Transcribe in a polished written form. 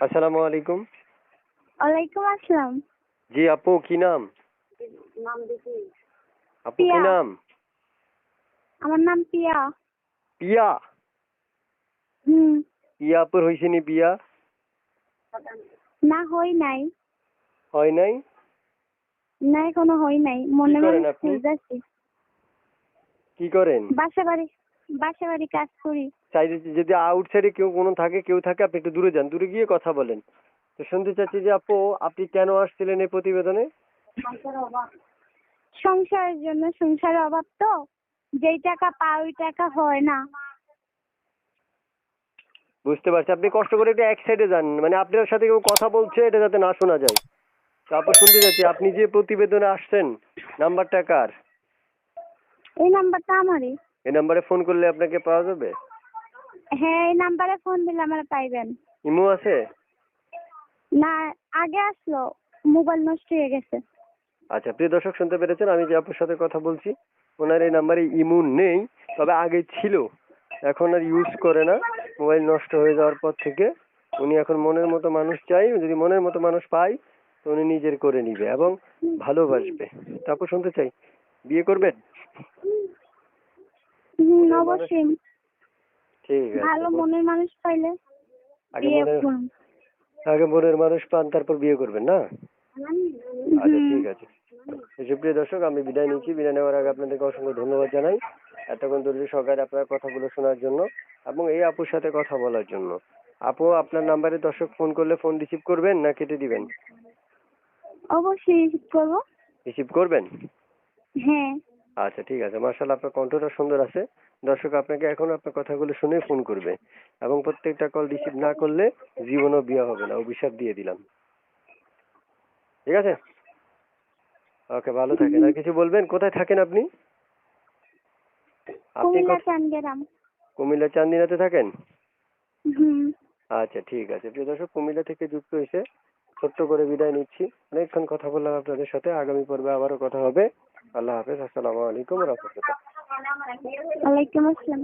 আসসালামু আলাইকুম। ওয়ালাইকুম আসসালাম। জি আপু, কি নাম? আপু কি পিয়া। নাম? আমার নাম পিয়া। পিয়া? হুম। পিয়া আপুর হয়েছে নি বিয়া? না, হই নাই। হয় নাই? না, এখনো হই নাই। মনে মনে করেন আপনি? খুঁজতেছি। কি করেন? বাসা বাড়ি কাজ করি। সাইডে যদি আউটসাইডে কেউ থাকে, আপনি একটু দূরে যান, দূরে গিয়ে কথা বলেন। তো শুনতে চাচ্ছি যে আপু, আপনি কেন আসছিলেন এই প্রতিবেদনে? সংসারের জন্য, সংসারের অভাব তো। যেই টাকা পাই ওই টাকা হয় না। বুঝতে পারছি, আপনি কষ্ট করে একটু এক সাইডে যান, মানে আপনার সাথে কেউ কথা বলছে এটা যাতে না শোনা যায়। তো আপু শুনতে চাচ্ছি, আপনি যে প্রতিবেদনে আসছেন, নাম্বারটা কার? এই নাম্বারটা আমারই। এই নাম্বারে ফোন করলে আপনাকে পাওয়া যাবে? হ্যাঁ, এই নাম্বারে ফোন দিলে আমার পাইবেন। ইমো আছে? না, আগে আসলো, মোবাইল নষ্ট হয়ে গেছে। আচ্ছা, প্রিয় দর্শক শুনতে পেরেছেন, আমি যে আপুর সাথে কথা বলছি, ওনার এই নাম্বারে ইমো নেই, তবে আগে ছিল, এখন আর ইউজ করে না। মোবাইল নষ্ট হয়ে যাওয়ার পর থেকে উনি এখন মনের মতো মানুষ চাই, যদি মনের মতো মানুষ পায় তো উনি নিজের করে নিবে এবং ভালোবাসবে। তারপর শুনতে চাই, বিয়ে করবেন? মনের মানুষ? অবশ্যই। ঠিক আছে। ভালো মনের মানুষ পাইলে আগে বিয়ে মনের করুন। আগে মনের মানুষ পান, তারপর বিয়ে করবেন না? আচ্ছা, হুম। ঠিক আছে। সুপ্রিয় দর্শক, আমি বিদায় নিচ্ছি। বিদায় নেওয়ার আগে আপনাদেরকে অসংখ্য ধন্যবাদ জানাই এতক্ষণ ধৈর্য সহকারে আপনার কথাগুলো শোনার জন্য এবং এই আপুর সাথে কথা বলার জন্য। আপু, আপনার নাম্বারে দর্শক ফোন করলে ফোন রিসিভ করবেন না কেটে দিবেন? অবশ্যই রিসিভ করবো। রিসিভ করবেন? হ্যাঁ। আচ্ছা, ঠিক আছে। মার্শাল্লাহ, আপনার কণ্ঠটা সুন্দর আছে। দর্শক আপনাকে এখন আপনার কথাগুলো শুনে ফোন করবে এবং প্রত্যেকটা কল রিসিভ না করলে জীবনও বিয়ে হবে না, অভিশাপ দিয়ে দিলাম। ঠিক আছে? ওকে, ভালো থাকেন। আর কিছু বলবেন? কোথায় থাকেন আপনি? আপনি কুমিল্লা চানগ্রাম। কুমিল্লা চান্দিনাতে থাকেন? হুম। আচ্ছা, ঠিক আছে। প্রিয় দর্শক, কুমিল্লা থেকে যুক্ত হয়েছে, ছোট্ট করে বিদায় নিচ্ছি। অনেকক্ষণ কথা বললাম আপনাদের সাথে, আগামী পর্বে আবারও কথা হবে। আল্লাহ হাফেজ। আসসালামু আলাইকুম রহমতুল্লাহ। ওয়ালাইকুম আসসালাম।